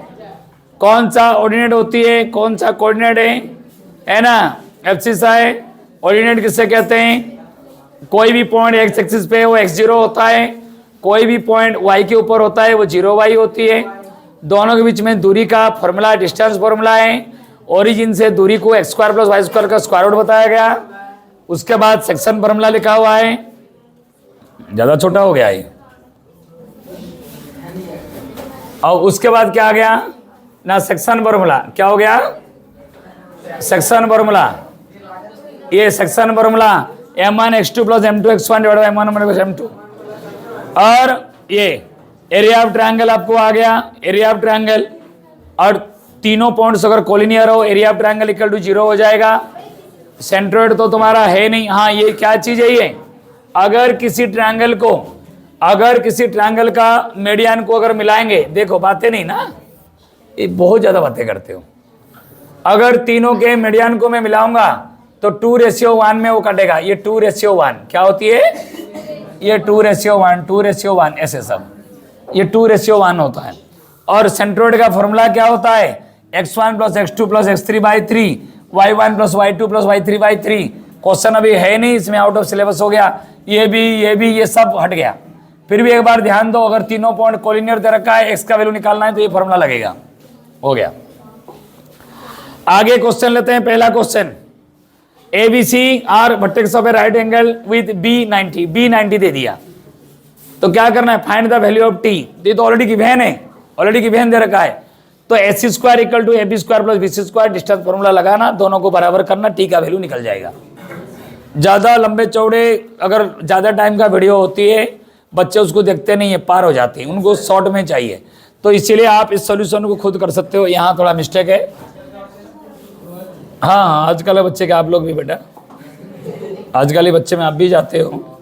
कौन सा ऑर्डिनेट होती है, कौन सा कोऑर्डिनेट है ना, एब्सिस है। ऑर्डिनेट किससे कहते हैं, कोई भी पॉइंट एक्स एक्सिस पे वो x0 होता है, कोई भी पॉइंट y के ऊपर होता है वो 0y होती है। दोनों के बीच में दूरी का फॉर्मूला डिस्टेंस फॉर्मूला है। ओरिजिन से दूरी को x² + y² का स्क्वायर रूट बताया गया। उसके बाद सेक्शन फॉर्मूला लिखा हुआ है, ज्यादा छोटा हो गया ये। और उसके बाद क्या आ गया ना, सेक्शन फॉर्मूला क्या हो गया, सेक्शन फॉर्मूला, ये section formula m1 x2 + m2 x1 / m1 - m2। और ये एरिया ऑफ ट्रायंगल आपको आ गया, एरिया ऑफ ट्रायंगल। और तीनों पॉइंट्स अगर कोलिनियर हो, area of triangle equal to 0 हो जाएगा। सेंट्रोइड तो तुम्हारा है नहीं। हाँ, ये क्या चीज है, ये अगर किसी ट्रायंगल का मीडियन को अगर मिलाएंगे, देखो बातें नहीं ना, ये बहुत ज्यादा बातें करते हो। अगर तीनों के मीडियन को मैं मिलाऊंगा तो 2:1 में वो कटेगा। ये 2:1 क्या होती है, ये 2:1 ऐसे सब, ये 2:1 होता है। और सेंट्रोइड का फॉर्मूला क्या होता है, x1 + x2 + x3/3, y1 + y2 + y3/3। Question अभी है नहीं, इसमें आउट ऑफ सिलेबस हो गया। ये भी ये सब हट गया। फिर भी एक बार ध्यान दो, अगर तीनों पॉइंट कोलिनियर दे रखा है, x का वैल्यू निकालना है तो ये फॉर्मूला लगेगा। हो गया। आगे क्वेश्चन लेते हैं। पहला question, ABC are vertex of a right angle with B90 दे दिया, तो क्या करना है, find the value of T। ये तो ऑलरेडी गिवन दे रखा है। तो AC² = AB² + BC², distance formula लगाना, दोनों को बराबर करना, T का वैल्यू निकल जाएगा। ज्यादा लंबे चौड़े अगर ज्यादा टाइम का वीडियो होती है, बच्चे उसको देखते नहीं है, पार हो जाते हैं, उनको शॉर्ट में चाहिए। तो इसीलिए आप इस सॉल्यूशन को खुद कर सकते हो। यहाँ थोड़ा मिस्टेक है। हाँ, आजकल बच्चे के आप लोग भी बेटा, आजकल ही बच्चे में आप भी जाते हो,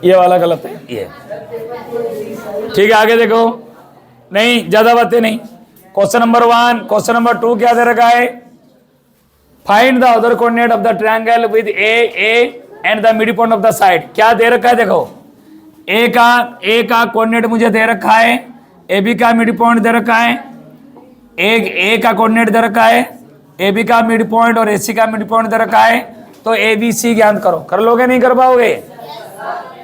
ये वाला गलत है ये, ठीक है? आगे देखो, नहीं ज्यादा बातें नहीं। क्वेश्चन नंबर 1, क्वेश्चन नंबर 2 क्या दे रखा है, find the other coordinate of the triangle with A and the mid point of the side. क्या दे रखा है, देखो ए का कोऑर्डिनेट मुझे दे रखा है, ए बी का मिड पॉइंट दे रखा है, ए का कोऑर्डिनेट दे रखा है, ए बी का मिड पॉइंट और ए सी का मिड पॉइंट दे रखा है। तो ए बी सी ज्ञात करो। कर लोगे नहीं कर पाओगे?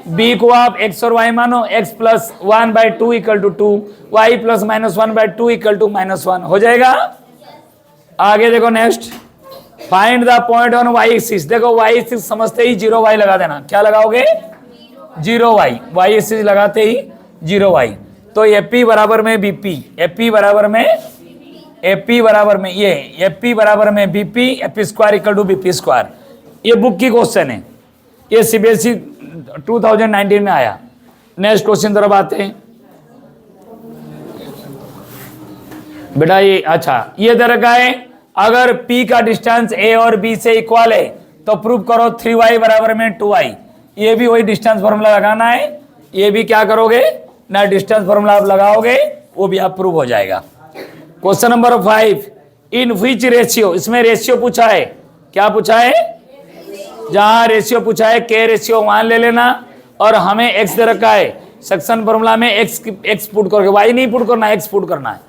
बी को आप x और y मानो, x + 1/2 = 2, y + -1/2 = -1 हो जाएगा। आगे देखो next, find the point on y axis. देखो y एक्सिस समझते ही 0y लगा देना। क्या लगाओगे? 0y। y एक्सिस लगाते ही 0y। तो AP बराबर में BP, AP बराबर में ये, AP बराबर में BP, AP² = BP²। ये बुक की क्वेश्चन है, ये CBSE 2019 में आया। नेक्स्ट क्वेश्चन तरफ आते हैं बेटा। ये अच्छा, ये दे रखा है, अगर P का डिस्टेंस A और B से इक्वल है तो प्रूव करो 3y = 2y। ये भी वही डिस्टेंस फॉर्मूला लगाना है। ये भी क्या करोगे, ना डिस्टेंस फॉर्मूला आप लगाओगे वो भी आप प्रूव हो जाएगा। Question number 5, in which ratio, इसमें रेशियो पूछा है, क्या पूछा है, जहां रेशियो पूछा है के रेशियो वहां ले लेना, और हमें एक्स दे रखा है, सेक्शन फॉर्मूला में एक्स पुट करके, वाई नहीं पुट करना, एक्स पुट करना है।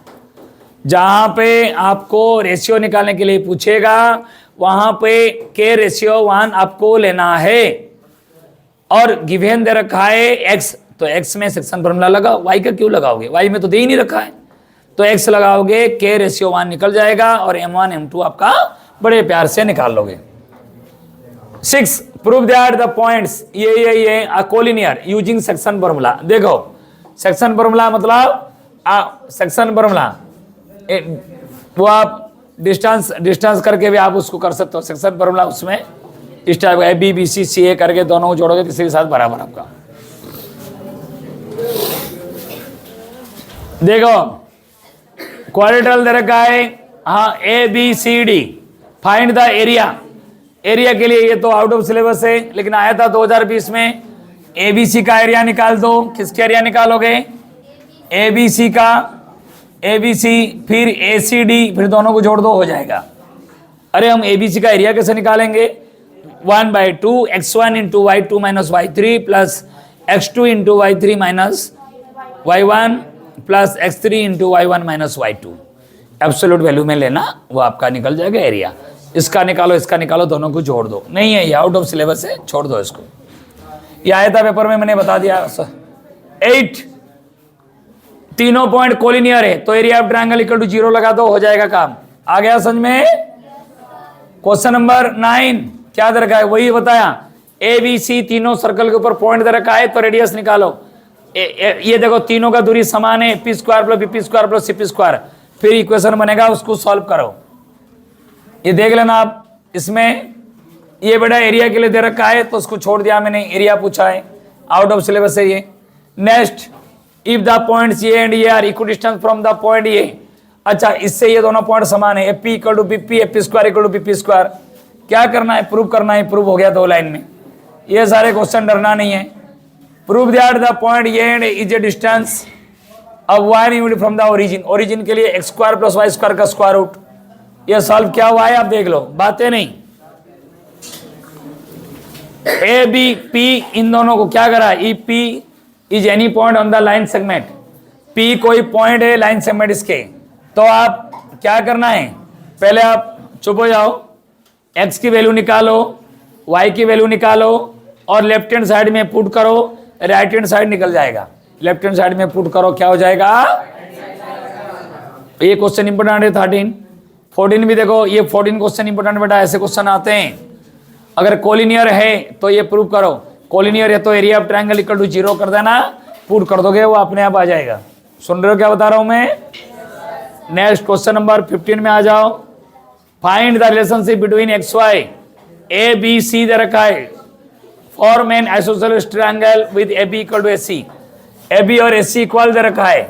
जहां पे आपको रेशियो निकालने के लिए पूछेगा वहां पे के रेशियो 1 आपको लेना है, और गिवन दे रखा है एक्स, तो एक्स में सेक्शन फॉर्मूला लगाओ, वाई का क्यों लगाओगे, वाई में तो दे ही नहीं रखा है, तो एक्स लगाओगे, के रेशियो 1 निकल जाएगा, और m1 m2 आपका बड़े प्यार से निकाल लोगे। 6, प्रूव दैट द पॉइंट्स ये कोलिनियर यूजिंग सेक्शन फॉर्मूला। देखो सेक्शन फॉर्मूला मतलब सेक्शन फॉर्मूला वो आप डिस्टेंस करके भी आप उसको कर सकते हो, सेक्शन फॉर्मूला उसमें इस टाइप का बी बी सी सी ए करके दोनों को जोड़ोगे किसी के साथ बराबर आपका। देखो क्वाड्रिलेटरल दे रखा है, हाँ A B C D, find the area. Area के लिए ये तो आउट ऑफ सिलेबस है, लेकिन आया था 2020 में, एबीसी का एरिया निकाल दो। किसका एरिया निकालोगे, एबीसी का, एबीसी फिर एसीडी, फिर दोनों को जोड़ दो हो जाएगा। अरे हम एबीसी का एरिया कैसे निकालेंगे, 1/2 x1 into y2 minus y3 plus x2 into y3 minus y1 plus x3 into y1 minus y2, absolute value में लेना, वो आपका निकल जाएगा एरिया। इसका निकालो, दोनों को जोड़ दो। नहीं है ये आउट ऑफ सिलेबस है, छोड़ दो इसको, ये आया था पेपर में, मैंने बता दिया। 8, तीनों पॉइंट कोलिनियर है, तो area of triangle equal to 0 लगा दो, हो जाएगा काम। आ गया समझ में। क्वेश्चन नंबर 9 क्या दे रखा है, वही बताया, ए बी सी तीनों सर्कल के ऊपर पॉइंट दे रखा है, तो रेडियस निकालो। ये देखो तीनों का दूरी समान है, P square plus BP square plus CP square, फिर इक्वेशन बनेगा, उसको सॉल्व करो। ये देख लेना आप, इसमें ये बेटा एरिया के लिए दे रखा है, तो उसको छोड़ दिया मैंने, एरिया पूछा है, आउट ऑफ सिलेबस है ये। Next, if the points A and A are equal distance from the point A, अच्छा इससे ये दोनों पॉइंट समान है, AP equal to BP, AP square equal to BP square, क्या करना है, प्रूव करना है, प्रूव हो गया 2 लाइन में। ये सारे क्वेश्चन डरना नहीं है। Prove that the point A and is a distance of y unit from the origin, origin के लिए x square plus y square का स्क्वायर रूट। ये सॉल्व क्या हुआ है आप देख लो, बातें नहीं। ए बी पी इन दोनों को क्या करा, E P is any point on the line segment, P कोई पॉइंट है लाइन सेगमेंट इसके, तो आप क्या करना है, पहले आप चुप हो जाओ, एक्स की वैल्यू निकालो, वाई की वैल्यू निकालो, और लेफ्ट हैंड साइड में पुट करो, राइट हैंड साइड निकल जाएगा। लेफ्ट हैंड साइड में पुट करो, क्या हो जाएगा, ये क्वेश्चन इंपोर्टेंट है। 13 14 भी देखो, ये 14 क्वेश्चन इंपोर्टेंट बेटा, ऐसे क्वेश्चन आते हैं। अगर कोलिनियर है तो ये प्रूव करो, कोलिनियर है तो area of triangle equal to 0 कर देना, पुट कर दोगे वो अपने आप आ जाएगा। सुन रहे हो क्या बता रहा हूं मैं। नेक्स्ट क्वेश्चन नंबर 15 में आ जाओ। Find the relationship between X Y, A B C दे रखा है, form an isosceles triangle with A B equal to A C, A B और ए सी इक्वल दे रखा है,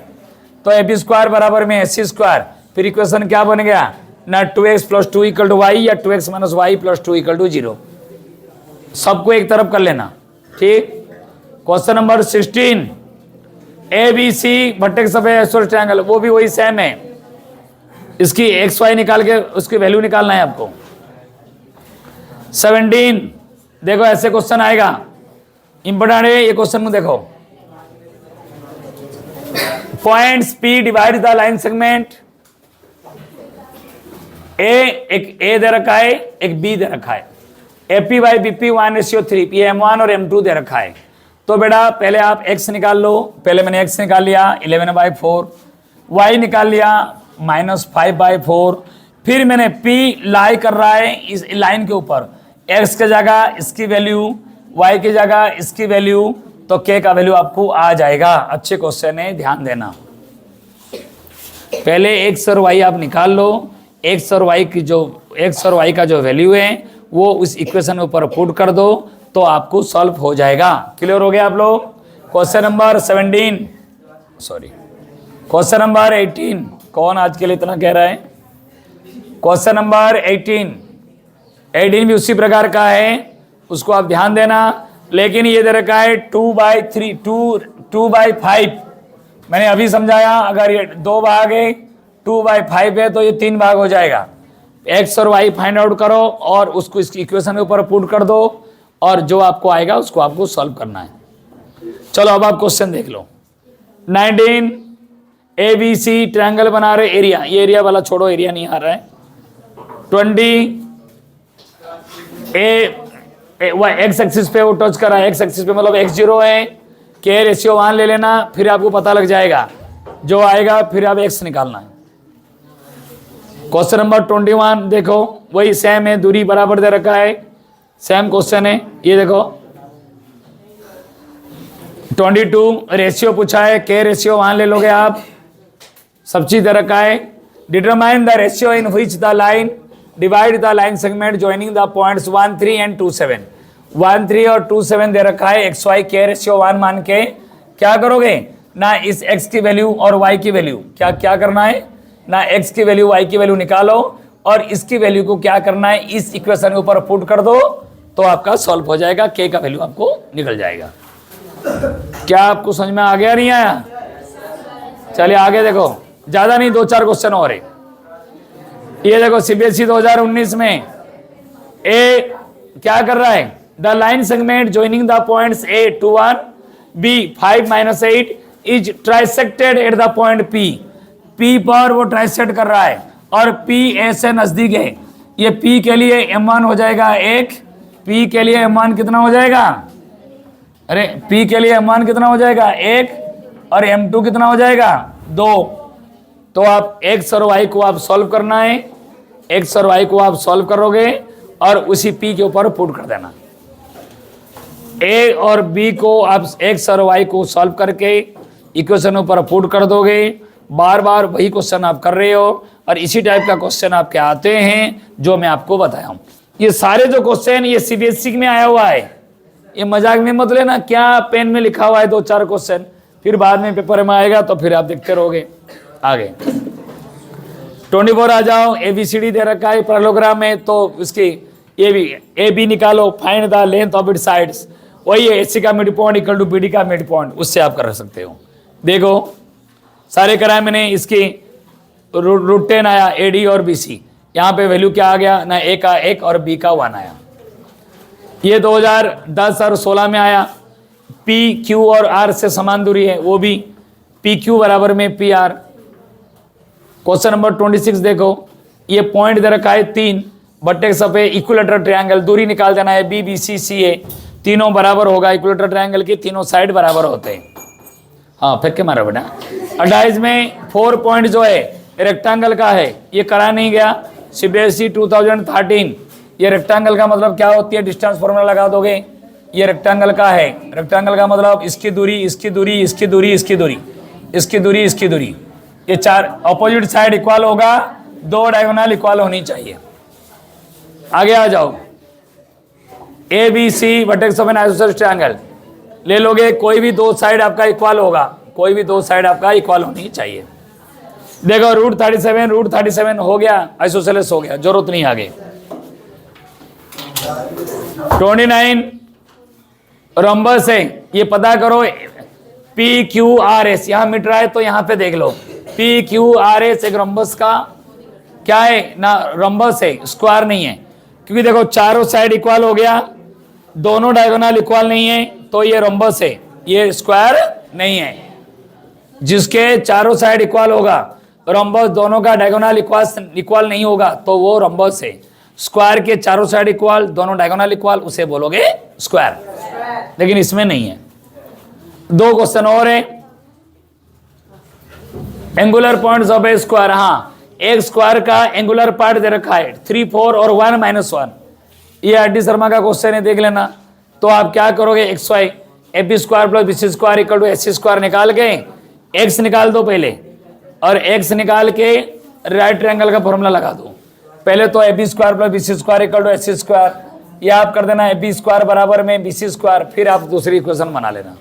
तो ए बी स्क्वायर बराबर में ए सी स्क्वायर, फिर इक्वेशन क्या बन गया ना, 2x plus 2 equal to y, या 2x minus y plus 2 equal to 0, सबको एक तरफ कर लेना, ठीक। Question number 16, A B C vertex of isosceles triangle, वो भी वही सेम है, इसकी एक्स वाई निकाल के उसकी वैल्यू निकालना है आपको। 17 देखो ऐसे क्वेश्चन आएगा, इंपोर्टेंट है ये क्वेश्चन में। देखो points P divide the line segment, एक ए दे रखा है, एक बी दे रखा है, एपी बाई बीपी 1:3, ये m1 और m2 दे रखा है। तो बेटा पहले आप x निकाल लो, पहले मैंने x निकाल लिया 11/4, y निकाल लिया -5/4, फिर मैंने p लाई कर रहा है इस लाइन के ऊपर, x की जगह इसकी वैल्यू, y की जगह इसकी वैल्यू, तो k का वैल्यू आपको आ जाएगा। अच्छे क्वेश्चन है, ध्यान देना। पहले x और y आप निकाल लो, x और y की जो x और y का जो वैल्यू है वो उस इक्वेशन के ऊपर पुट कर दो, तो आपको सॉल्व हो जाएगा। क्लियर हो गया आप लोग। Question number 17, sorry question number 18, कौन आज के लिए इतना कह रहा है। क्वेश्चन नंबर 18 भी उसी प्रकार का है, उसको आप ध्यान देना। लेकिन ये दे रखा है 2/3, 2/5 मैंने अभी समझाया, अगर ये 2 भाग है 2/5 है तो ये 3 भाग हो जाएगा। एक्स और वाई फाइंड आउट करो और उसको इसकी इक्वेशन के ऊपर पुट कर दो और जो आपको आएगा उसको आपको सॉल्व करना है। चलो अब आप क्वेश्चन देख लो। 19 ABC ट्रायंगल बना रहे, एरिया, ये एरिया वाला छोड़ो, एरिया नहीं आ रहा है। 20 एक्स एक्सिस पे वो टच करा है, एक्स एक्सिस पे मतलब x0 है, के रेशियो 1 ले लेना, फिर आपको पता लग जाएगा जो आएगा, फिर आप x निकालना है। क्वेश्चन नंबर 21 देखो, वही सेम है, दूरी बराबर दे रखा है, सेम क्वेश्चन है। ये देखो 22 रेशियो पूछा है, के रेशियो 1 ले लोगे आप, सब चीज दे रखा है। Determine the ratio in which the line divide the line segment joining the points 1, 3 and 2, 7। 1, 3 और 2, 7 दे रखा है, एक्स वाई के रेशियो 1 मान के क्या करोगे ना, इस x की वैल्यू और y की वैल्यू क्या करना है ना, x की वैल्यू y की वैल्यू निकालो और इसकी वैल्यू को क्या करना है, इस इक्वेशन के ऊपर पुट कर दो तो आपका सॉल्व हो जाएगा, k का वैल्यू आपको निकल जाएगा। क्या आपको समझ में आ गया, नहीं आया? चलिए आगे देखो, ज्यादा नहीं, 2-4 क्वेश्चन और है। ये देखो CBSE 2019 में ए क्या कर रहा है, the line segment joining the points A 2, 1, B 5, -8 is trisected at the point P। P पर वो ट्राइसेक्ट कर रहा है और P A से नजदीक है। ये P के लिए M1 हो जाएगा 1, P के लिए M1 कितना हो जाएगा, अरे P के लिए M1 कितना हो जाएगा 1 और M2 कितना हो जाएगा 2। तो आप x और y को आप सॉल्व करना है, x और y को आप सॉल्व करोगे और उसी P के ऊपर पुट कर देना। A और B को आप x और y को सॉल्व करके इक्वेशन ऊपर पुट कर दोगे। बार बार वही क्वेश्चन आप कर रहे हो और इसी टाइप का क्वेश्चन आपके आते हैं जो मैं आपको बताया हूँ। ये सारे जो क्वेश्चन ये CBSE में आया हुआ है, ये मजाक में मत लेना, क्या पेन में लिखा हुआ है 2-4 क्वेश्चन, फिर बाद में पेपर में आएगा तो फिर आप देखते रहोगे। आगे 24 आ जाओ, ABCD दे रखा है पैरेललोग्राम में, तो इसकी ए बी निकालो, find the length of it sides. वही है AC का mid point equal to BD का मिड पॉइंट, उससे आप कर सकते हो। देखो सारे कराए मैंने, इसकी रूट 10 आया AD और BC, यहाँ पे वैल्यू क्या आ गया ना, A का 1 और B का 1 आया। ये 2010 और 16 में आया, PQ और R से समान दूरी है, वो भी PQ बराबर में PR। क्वेश्चन नंबर 26 देखो, ये पॉइंट दे रखा है 3 vertex of A equilateral triangle, दूरी निकाल देना है BBCCA, तीनों बराबर होगा, इक्विलेटरल ट्रायंगल की तीनों साइड बराबर होते हैं। हाँ फेंक के मारा बेटा। 28 में 4 पॉइंट जो है रेक्टेंगल का है, ये करा नहीं गया, CBSE 2013। ये रेक्टेंगल का मतलब क्या होती है, डिस्टेंस फॉर्मूला लगा दोगे, ये रेक्टेंगल का है, रेक्टेंगल का मतलब इसकी दूरी, इसकी दूरी, इसकी दूरी, इसकी दूरी, इसकी दूरी, इसकी दूरी, ये 4 अपोजिट साइड इक्वल होगा, 2 डायगोनल इक्वल होनी चाहिए। आगे आ जाओ, ABC vertex of N isosceles triangle ले लोगे, कोई भी 2 साइड आपका इक्वल होगा, कोई भी 2 साइड आपका इक्वल होनी चाहिए। देखो रूट 37 हो गया, आइसोसेलेस हो गया, जरूरत नहीं आगे। 29 रोम्बस है, ये पता करो PQRS, यहाँ मिट रहा है तो यहाँ पे देख लो, PQRS एक रोम्बस का क्या है ना, रोम्बस है, स्क्वायर नहीं है, क्योंकि देखो चारों साइड इक्वल हो गया, दोनों डायगोनल इक्वल नहीं है तो ये रोम्बस है, ये स्क्वायर नहीं है। जिसके चारों साइड इक्वल होगा, रोम्बस दोनों का डायगोनल इक्वल नहीं होगा तो वो रोम्बस है। स्क्वायर के चारों साइड इक्वल, दोनों डायगोनल इक्वल, उसे बोलोगे स्क्वायर, लेकिन इसमें नहीं है। 2 क्वेश्चन और है, angular points of A square. हाँ, एक स्क्वायर का एंगुलर पार्ट दे रखा है 3, 4 और 1, -1। ये RD शर्मा का क्वेश्चन है, देख लेना। तो आप क्या करोगे, XY AB square plus BC square equal to AC square निकाल के x निकाल दो पहले, और x निकाल के राइट ट्रायंगल का फॉर्मूला लगा दो। पहले तो AB square plus BC square equal to AC square, ये आप कर देना AB स्क्वायर बराबर में BC स्क्वायर, फिर आप दूसरी इक्वेशन बना लेना।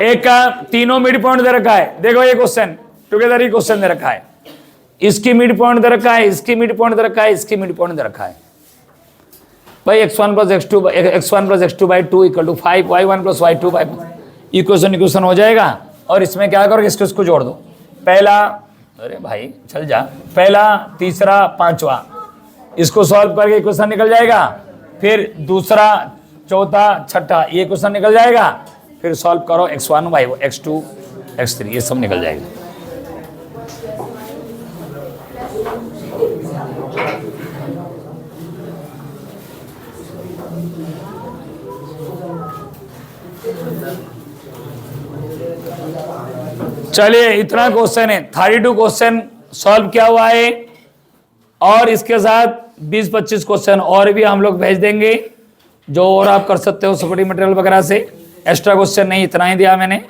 एक का तीनों मिड पॉइंट दे रखा है, देखो ये क्वेश्चन टुगेदर ही क्वेश्चन दे रखा है, इसकी मिड पॉइंट दे रखा है, इसकी मिड पॉइंट दे रखा है, इसकी मिड पॉइंट दे रखा है। भाई x1 plus x2 by 2 equal to 5, y1 plus y2 by equation हो जाएगा। और इसमें क्या करोगे, इसको जोड़ दो, पहला, अरे भाई चल जा, पहला, तीसरा, पांचवा, इसको सॉल्व करके इक्वेशन निकल जाएगा। फिर दूसरा, चौथा, छठा, ये क्वेश्चन निकल जाएगा। फिर सॉल्व करो x1 बाई x2 x3, ये सब निकल जाएगा। चलिए इतना क्वेश्चन है, 32 क्वेश्चन सॉल्व किया हुआ है और इसके साथ 20-25 क्वेश्चन और भी हम लोग भेज देंगे जो और आप कर सकते हो सपोर्टिंग मटेरियल वगैरह से। एक्स्ट्रा क्वेश्चन नहीं, इतना ही दिया मैंने।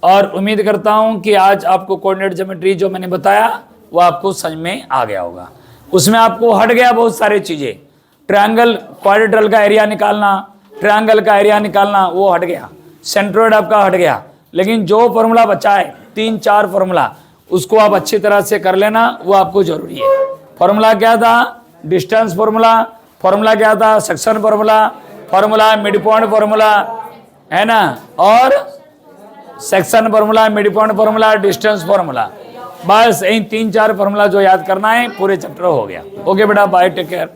और उम्मीद करता हूं कि आज आपको कोऑर्डिनेट ज्योमेट्री जो मैंने बताया वो आपको समझ में आ गया होगा। उसमें आपको हट गया बहुत सारी चीज़ें, ट्रायंगल क्वाड्रिलेटरल का एरिया निकालना, ट्रायंगल का एरिया निकालना, वो हट गया, सेंट्रोइड आपका हट गया। लेकिन जो फॉर्मूला बचा है 3-4 फॉर्मूला, उसको आप अच्छी तरह से कर लेना, वो आपको जरूरी है। फॉर्मूला क्या था, डिस्टेंस फॉर्मूला, फॉर्मूला क्या था, section formula, formula mid point formula है ना, और section formula, mid point formula, distance formula, बस इन 3-4 फॉर्मूला जो याद करना है, पूरे चैप्टर हो गया। ओके बेटा, बाय, टेक केयर।